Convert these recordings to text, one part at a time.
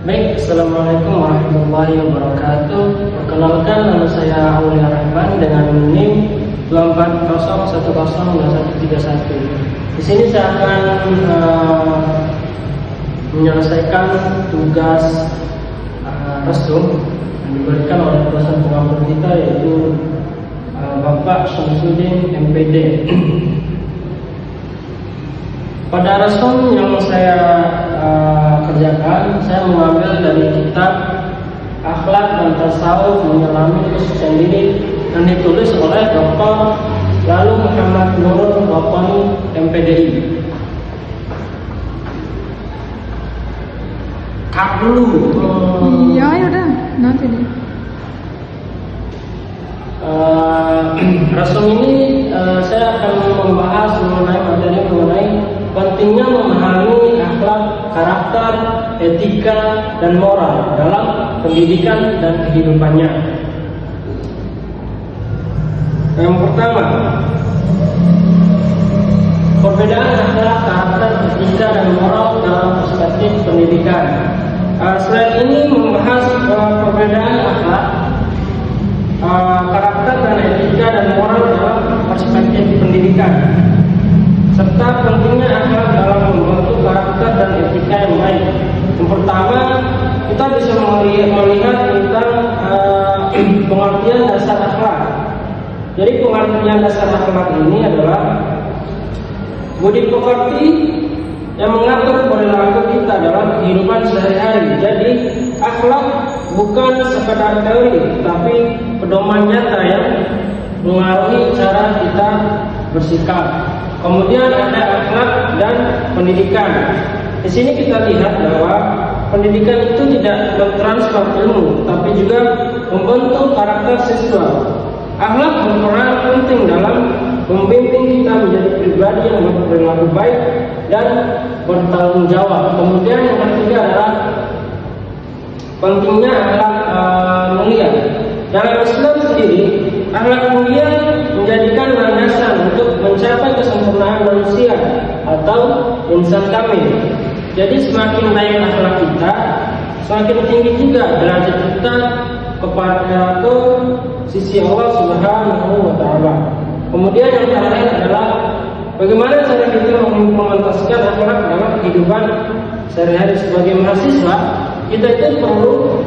Baik, Assalamualaikum warahmatullahi wabarakatuh. Perkenalkan, nama saya Aulia Rahman dengan NIM 240102131. Di sini saya akan menyelesaikan tugas resum yang diberikan oleh dosen pengampun kita, yaitu Bapak Syamsuddin MPD. Pada resum yang saya kerjakan, saya mengambil dari kitab Akhlak dan Tasawuf Menyelami Kesucian Diri yang ditulis oleh Dr. Lalu Muhammad Nurul Waqani MPDI. Cut dulu. Iya, ya udah, nanti deh. Resum ini saya akan membahas mengenai pentingnya memahami akhlak, karakter, etika, dan moral dalam pendidikan dan kehidupannya. Yang pertama, perbedaan akhlak, karakter, etika, dan moral dalam perspektif pendidikan. Slide ini membahas perbedaan akhlak, karakter, dan etika, dan moral dalam perspektif pendidikan, serta pentingnya akhlak dalam membentuk karakter dan etika yang baik. Yang pertama, kita bisa melihat tentang pengertian dasar akhlak. Jadi pengertian dasar akhlak ini adalah budi pekerti yang mengatur perilaku kita dalam kehidupan sehari-hari. Jadi akhlak bukan sekedar teori, tapi pedoman nyata yang mengaruhi cara kita bersikap. Kemudian ada akhlak dan pendidikan. Di sini kita lihat bahwa pendidikan itu tidak mentransfer ilmu, tapi juga membentuk karakter siswa. Akhlak berperan penting dalam membimbing kita menjadi pribadi yang berperilaku baik dan bertanggung jawab. Kemudian yang ketiga adalah pentingnya akhlak mulia. Dalam Islam sendiri, akhlak mulia menjadikan landasan untuk mencapai kesempurnaan manusia atau insan kamil. Jadi semakin baik akhlak kita, semakin tinggi juga derajat kita kepada sisi Allah Subhanahu wa Ta'ala. Kemudian yang terakhir adalah bagaimana cara kita mengimplementasikan akhlak dalam kehidupan sehari-hari. Sebagai mahasiswa, kita itu perlu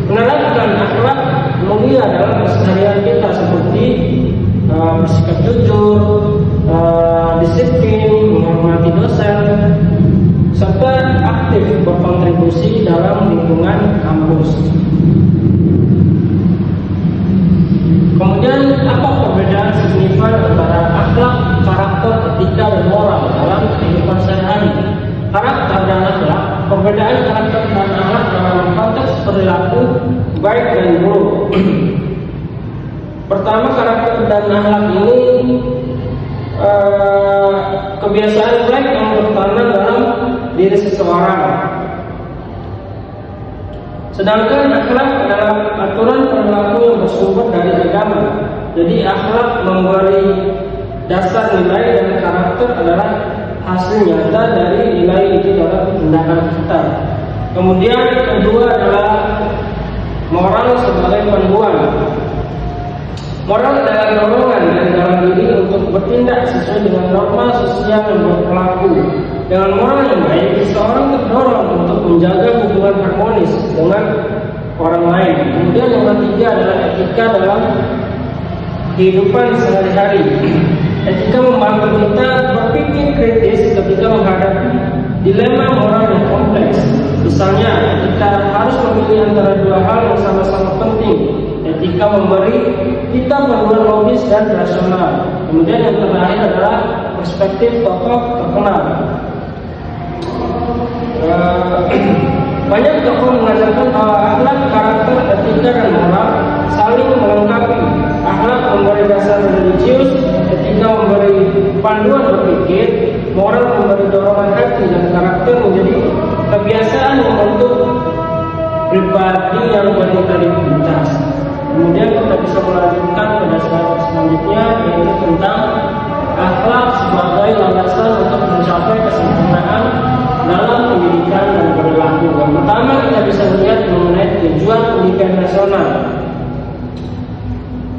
menerapkan akhlak mulia dalam keseharian kita, seperti bersikap jujur, disiplin, menghormati dosen, serta aktif berkontribusi dalam lingkungan kampus. Kemudian, apa perbedaan signifikan antara akhlak, karakter, etika, dan moral dalam kehidupan sehari-hari? Karakter dan akhlak, perbedaan karakter dan akhlak dalam konteks perilaku baik dan buruk. Pertama, karakter dan akhlak ini kebiasaan baik yang bertanam dalam diri seseorang. Sedangkan akhlak adalah aturan perilaku yang bersumber dari agama. Jadi akhlak memberi dasar nilai, dan karakter adalah hasil nyata dari nilai itu dalam tindakan kita. Kemudian kedua adalah moral sebagai panduan. Moral adalah dorongan dalam diri untuk bertindak sesuai dengan norma sosial yang berlaku. Dengan moral yang baik, seseorang terdorong untuk menjaga hubungan harmonis dengan orang lain. Kemudian yang ketiga adalah etika dalam kehidupan sehari-hari. Etika membantu kita berpikir kritis ketika menghadapi dilema moral yang kompleks. Misalnya, kita harus memilih antara dua hal yang sama-sama penting. Etika memberi kita panduan logis dan rasional. Kemudian yang terakhir adalah perspektif tokoh terkenal. Banyak tokoh mengajarkan bahwa akhlak, karakter, etika, dan moral saling melengkapi. Akhlak memberi dasar religius, etika memberi panduan berpikir, moral memberi dorongan hati, dan karakter menjadi kebiasaan membentuk pribadi yang berintegritas. Kemudian kita bisa melanjutkan pada slide selanjutnya, yaitu tentang akhlak sebagai landasan untuk mencapai kesempurnaan dalam pendidikan dan perilaku. Yang pertama, kita bisa melihat mengenai tujuan pendidikan nasional.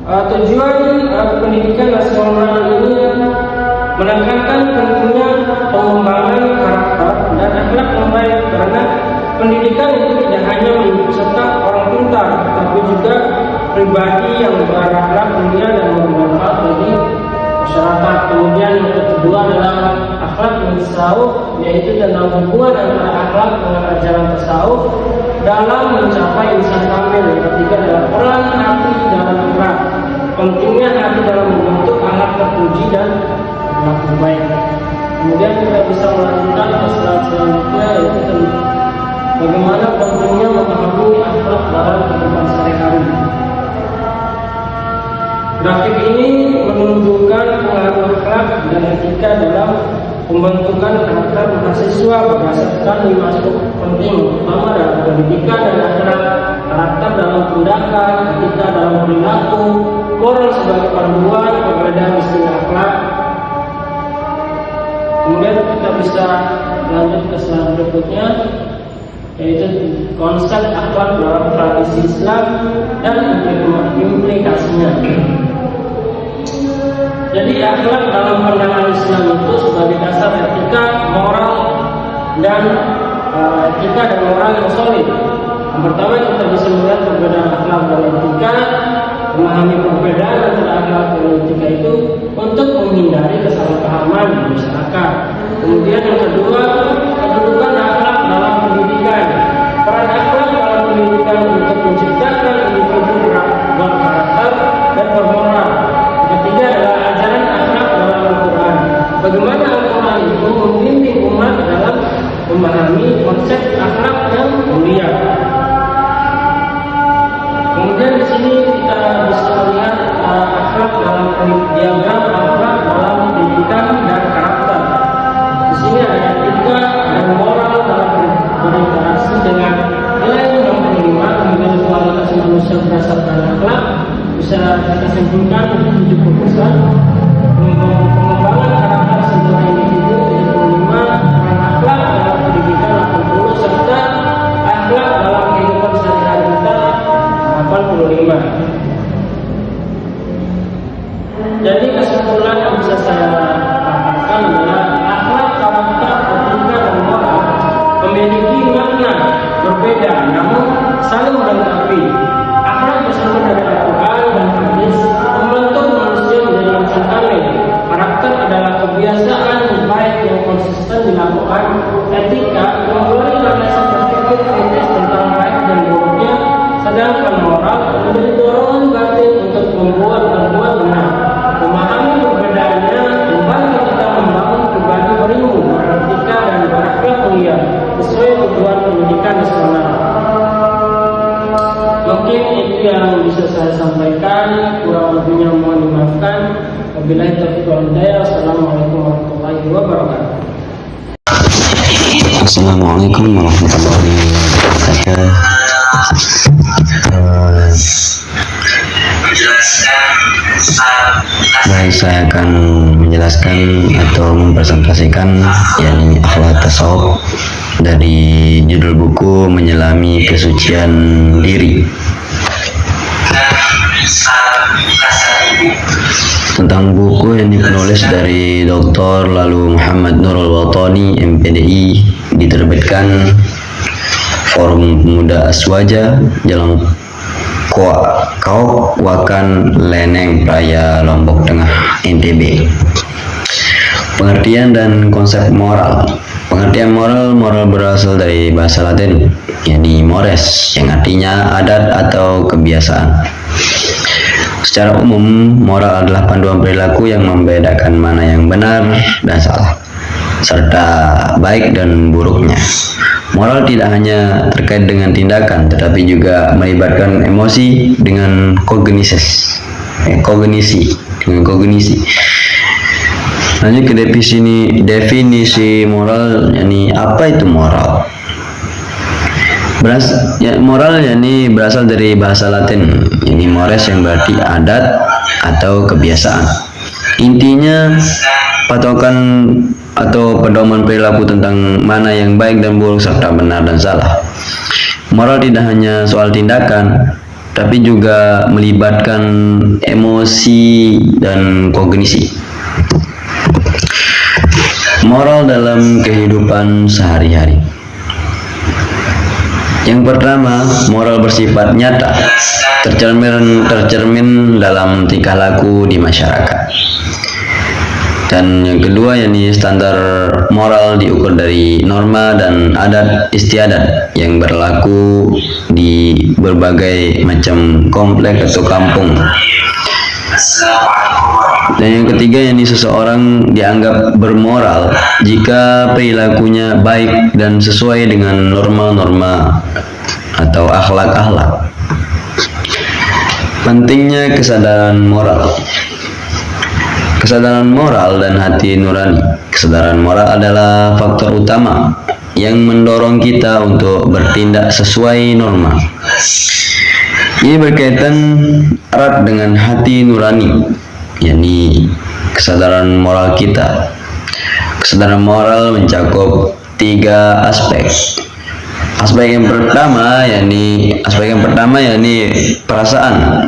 Tujuan pendidikan nasional ini menekankan pentingnya pengembangan karakter dan akhlak yang baik, karena pendidikan itu tidak hanya mencetak orang pintar, tapi juga pribadi yang berakhlak mulia dan bermanfaat bagi masyarakat. Kemudian yang kedua adalah akhlak yang tasawuf, yaitu tentang hubungan antara akhlak dengan ajaran tasawuf dalam mencapai insan kamil. Yang ketiga adalah peran hati dalam akhlak, pentingnya hati dalam membentuk akhlak terpuji dan akhlak baik. Kemudian kita bisa melanjutkan ke slide selanjutnya, yaitu bagaimana pentingnya memahami akhlak dalam kehidupan sehari-hari. Grafik ini menunjukkan pengaruh akhlak dan etika dalam pembentukan karakter mahasiswa berdasarkan 5 aspek penting, pertama dalam pendidikan dan akhlak, karakter dalam tindakan, etika dalam perilaku, moral sebagai panduan, perbedaan istilah akhlak. Kemudian kita bisa lanjut ke slide berikutnya, yaitu konsep akhlak dalam tradisi Islam dan implikasinya. Jadi akhlak dalam pandangan Islam itu sebagai dasar etika, moral dan moral yang solid. Yang pertama kita bisa melihat perbedaan akhlak dan etika, memahami perbedaan antara akhlak dan etika itu untuk menghindari kesalahpahaman di masyarakat. Kemudian yang kedua, kedudukan akhlak dalam pendidikan. Peran akhlak dalam pendidikan untuk menciptakan individu berkarakter dan bermoral. Ketiga adalah ajaran akhlak dalam Al-Quran. Bagaimana Al-Quran itu membimbing umat dalam memahami konsep akhlak yang mulia. Kemudian di sini kita bisa melihat akhlak dalam diagram akhlak dalam pendidikan dan karakter. Di sini ada etika dan moral dalam berinteraksi dengan nilai 65 mengenai kualitas manusia berdasarkan akhlak. Bisa kita simpulkan 70%. Pengembangan karakter sebuah individu 75, peran akhlak dalam pendidikan 80, serta akhlak dalam kehidupan sehari-hari kita 85. Jadi kesimpulan yang bisa saya katakan adalah akhlak, karakter, etika dan moral memiliki makna berbeda namun saling melengkapi. Akhlak bersumber dari Al-Quran dan hadis membentuk manusia menjadi insan kamil. Karakter adalah kebiasaan baik yang konsisten dilakukan. Etika memberi landasan berpikir kritis tentang baik dan buruknya, sedangkan moral menjadi dorongan batin untuk membuat benar. Memahami perbedaannya membantu kita membangun pribadi berilmu, beretika dan berakhlak mulia sesuai tujuan pendidikan nasional. Mungkin itu yang bisa saya sampaikan, kurang lebihnya mohon dimaafkan. Wabillahi taufiq wal hidayah. Assalamualaikum warahmatullahi wabarakatuh. Assalamualaikum warahmatullahi wabarakatuh. Baik, saya akan menjelaskan atau mempresentasikan yakni akhlak tasawuf dari judul buku Menyelami Kesucian Diri. Tentang buku yang penulis dari Dr. Lalu Muhammad Nurul Watani MPDI, diterbitkan Forum Pemuda Aswaja Jalan Kau Wakan Leneng Praya Lombok Tengah NTB. Pengertian dan konsep moral. Pengertian moral berasal dari bahasa Latin, yakni mores, yang artinya adat atau kebiasaan. Secara umum, moral adalah panduan perilaku yang membedakan mana yang benar dan salah, serta baik dan buruknya. Moral tidak hanya terkait dengan tindakan, tetapi juga melibatkan emosi dengan kognisi. Lanjut ke definisi moral, yakni apa itu moral? Moral yakni berasal dari bahasa Latin, ini mores yang berarti adat atau kebiasaan. Intinya patokan atau pedoman perilaku tentang mana yang baik dan buruk serta benar dan salah. Moral tidak hanya soal tindakan, tapi juga melibatkan emosi dan kognisi. Moral dalam kehidupan sehari-hari. Yang pertama, moral bersifat nyata, tercermin dalam tingkah laku di masyarakat. Dan yang kedua, yakni standar moral diukur dari norma dan adat istiadat yang berlaku di berbagai macam komplek atau kampung. Dan yang ketiga, yakni seseorang dianggap bermoral jika perilakunya baik dan sesuai dengan norma-norma atau akhlak-akhlak. Pentingnya kesadaran moral. Kesadaran moral dan hati nurani. Kesadaran moral adalah faktor utama yang mendorong kita untuk bertindak sesuai norma. Ini berkaitan erat dengan hati nurani, yakni kesadaran moral kita. Kesadaran moral mencakup 3 aspek. Aspek yang pertama yakni perasaan,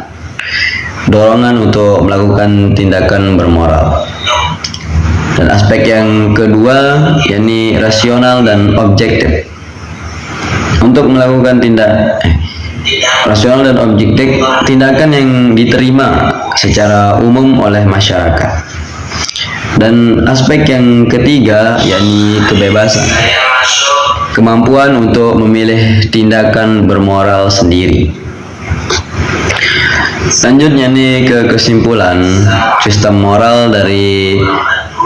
dorongan untuk melakukan tindakan bermoral. Dan aspek yang kedua yakni rasional dan objektif. Untuk melakukan rasional dan objektif tindakan yang diterima secara umum oleh masyarakat. Dan aspek yang ketiga yakni kebebasan, kemampuan untuk memilih tindakan bermoral sendiri. Selanjutnya nih ke kesimpulan, sistem moral dari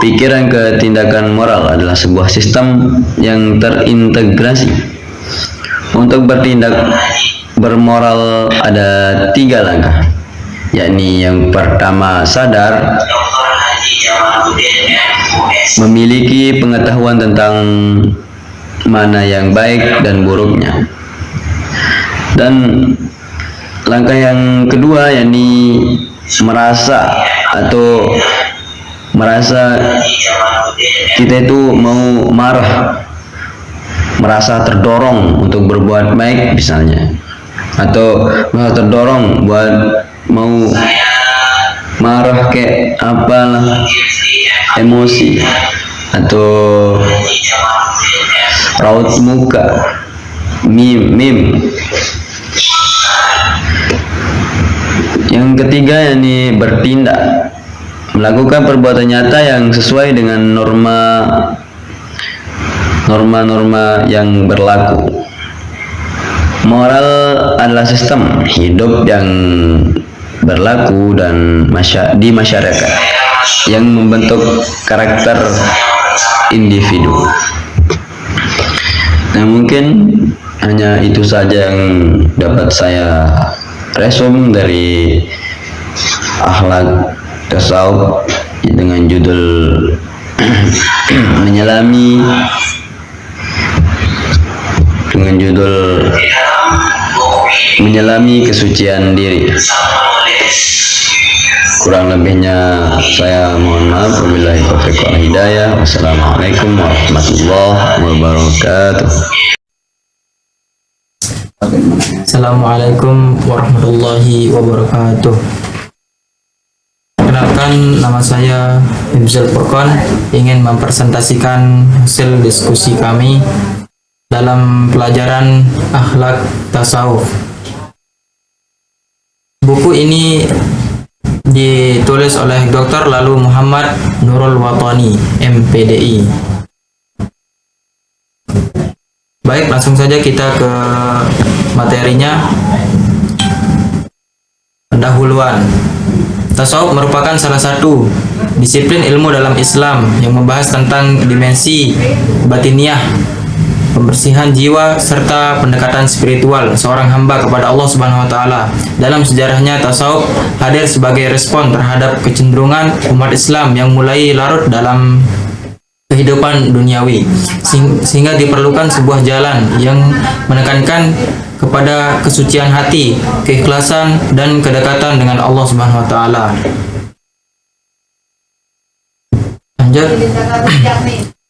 pikiran ke tindakan moral adalah sebuah sistem yang terintegrasi. Untuk bertindak bermoral ada 3 langkah, yakni yang pertama sadar, memiliki pengetahuan tentang mana yang baik dan buruknya. Dan langkah yang kedua yakni merasa kita itu mau marah, merasa terdorong untuk berbuat baik misalnya, atau merasa terdorong buat mau marah kayak apalah, emosi atau raut muka, meme. Yang ketiga yakni bertindak, melakukan perbuatan nyata yang sesuai dengan norma-norma yang berlaku. Moral adalah sistem hidup yang berlaku dan di masyarakat yang membentuk karakter individu. Nah, mungkin hanya itu saja yang dapat saya resum dari akhlak tasawuf dengan judul menyelami kesucian diri. Kurang lebihnya saya mohon maaf. Wabillahi taufiq wal hidayah. Wassalamualaikum warahmatullahi wabarakatuh. Assalamualaikum warahmatullahi wabarakatuh. Kenalkan, nama saya Himzul Furqan, ingin mempresentasikan hasil diskusi kami dalam pelajaran akhlak tasawuf. Buku ini ditulis oleh Dr. Lalu Muhammad Nurul Watani, MPDI. Baik, langsung saja kita ke materinya. Pendahuluan. Tasawuf merupakan salah satu disiplin ilmu dalam Islam yang membahas tentang dimensi batiniah, pembersihan jiwa, serta pendekatan spiritual seorang hamba kepada Allah Subhanahu wa taala. Dalam sejarahnya, tasawuf hadir sebagai respon terhadap kecenderungan umat Islam yang mulai larut dalam kehidupan duniawi, sehingga diperlukan sebuah jalan yang menekankan kepada kesucian hati, keikhlasan, dan kedekatan dengan Allah Subhanahu wa taala.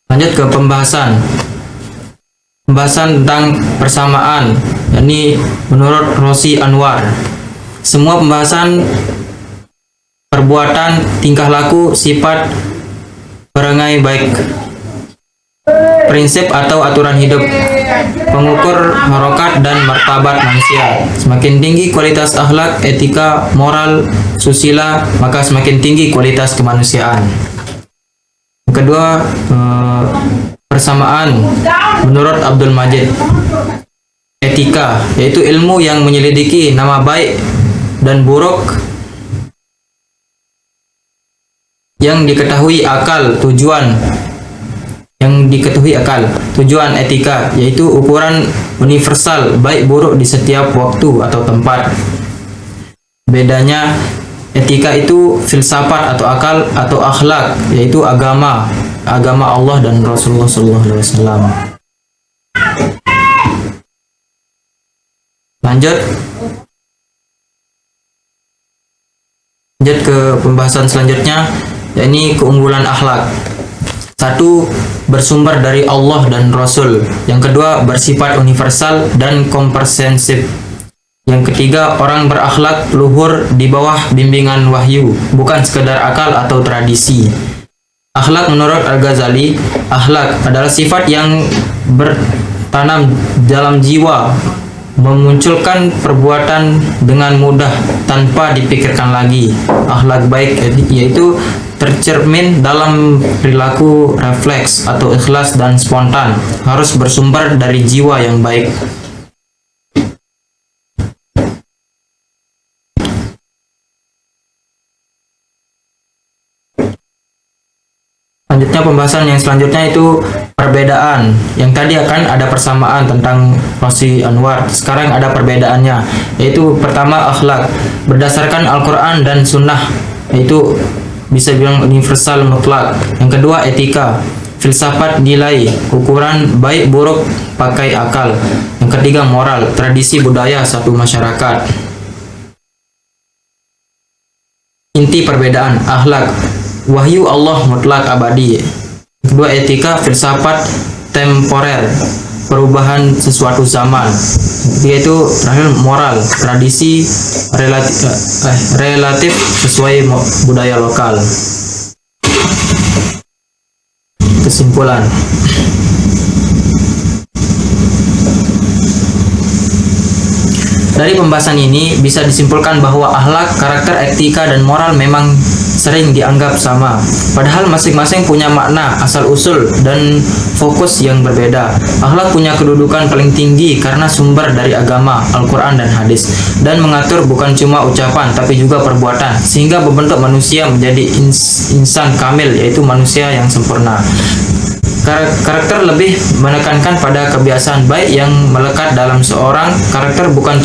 Lanjut ke pembahasan. pembahasan tentang persamaan, yakni menurut Rosi Anwar. Semua pembahasan perbuatan, tingkah laku, sifat, perangai baik, prinsip atau aturan hidup, pengukur harokat dan martabat manusia. Semakin tinggi kualitas akhlak, etika, moral, susila, maka semakin tinggi kualitas kemanusiaan. Yang kedua, persamaan menurut Abdul Majid. Etika yaitu ilmu yang menyelidiki nama baik dan buruk yang diketahui akal tujuan etika yaitu ukuran universal baik buruk di setiap waktu atau tempat. Bedanya etika itu filsafat atau akal atau akhlak yaitu agama Allah dan Rasulullah SAW. Lanjut ke pembahasan selanjutnya, yakni keunggulan akhlak. 1. Bersumber dari Allah dan Rasul. Yang kedua, bersifat universal dan komprehensif. Yang ketiga, orang berakhlak luhur di bawah bimbingan wahyu, bukan sekedar akal atau tradisi. Akhlak menurut Al-Ghazali, akhlak adalah sifat yang bertanam dalam jiwa, memunculkan perbuatan dengan mudah tanpa dipikirkan lagi. Akhlak baik yaitu tercermin dalam perilaku refleks atau ikhlas dan spontan, harus bersumber dari jiwa yang baik. Selanjutnya pembahasan yang selanjutnya itu perbedaan. Yang tadi akan ada persamaan tentang Rosi Anwar. Sekarang ada perbedaannya, yaitu pertama akhlak berdasarkan Al-Quran dan Sunnah, yaitu bisa bilang universal mutlak. Yang kedua etika, filsafat nilai, ukuran baik buruk pakai akal. Yang ketiga moral, tradisi budaya satu masyarakat. Inti perbedaan akhlak, wahyu Allah mutlak abadi. Kedua etika, filsafat temporer, perubahan sesuatu zaman. Yaitu terakhir moral, tradisi relatif sesuai budaya lokal. Kesimpulan. Dari pembahasan ini bisa disimpulkan bahwa akhlak, karakter, etika, dan moral memang sering dianggap sama, padahal masing-masing punya makna, asal-usul, dan fokus yang berbeda. Akhlak punya kedudukan paling tinggi karena sumber dari agama, Al-Quran, dan hadis, dan mengatur bukan cuma ucapan tapi juga perbuatan, sehingga membentuk manusia menjadi insan kamil, yaitu manusia yang sempurna. Karakter lebih menekankan pada kebiasaan baik yang melekat dalam seorang. Karakter bukan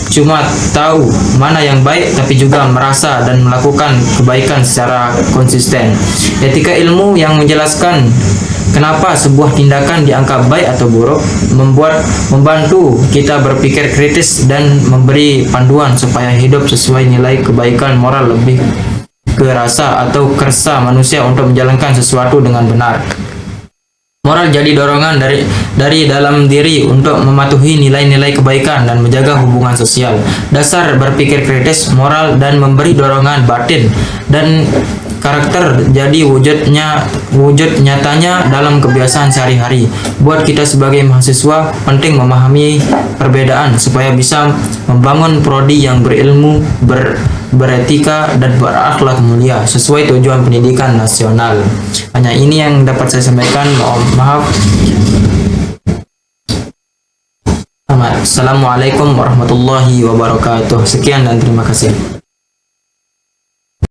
cuma tahu mana yang baik, tapi juga merasa dan melakukan kebaikan secara konsisten. Etika ilmu yang menjelaskan kenapa sebuah tindakan dianggap baik atau buruk, membantu kita berpikir kritis dan memberi panduan supaya hidup sesuai nilai kebaikan moral, lebih ke rasa atau kersa manusia untuk menjalankan sesuatu dengan benar. Moral jadi dorongan dari dalam diri untuk mematuhi nilai-nilai kebaikan dan menjaga hubungan sosial. Dasar berpikir kritis, moral, dan memberi dorongan batin, dan karakter jadi wujud nyatanya dalam kebiasaan sehari-hari. Buat kita sebagai mahasiswa penting memahami perbedaan supaya bisa membangun prodi yang berilmu, beretika, dan berakhlak mulia sesuai tujuan pendidikan nasional. Hanya ini yang dapat saya sampaikan. Mohon maaf. Assalamualaikum warahmatullahi wabarakatuh. Sekian dan terima kasih.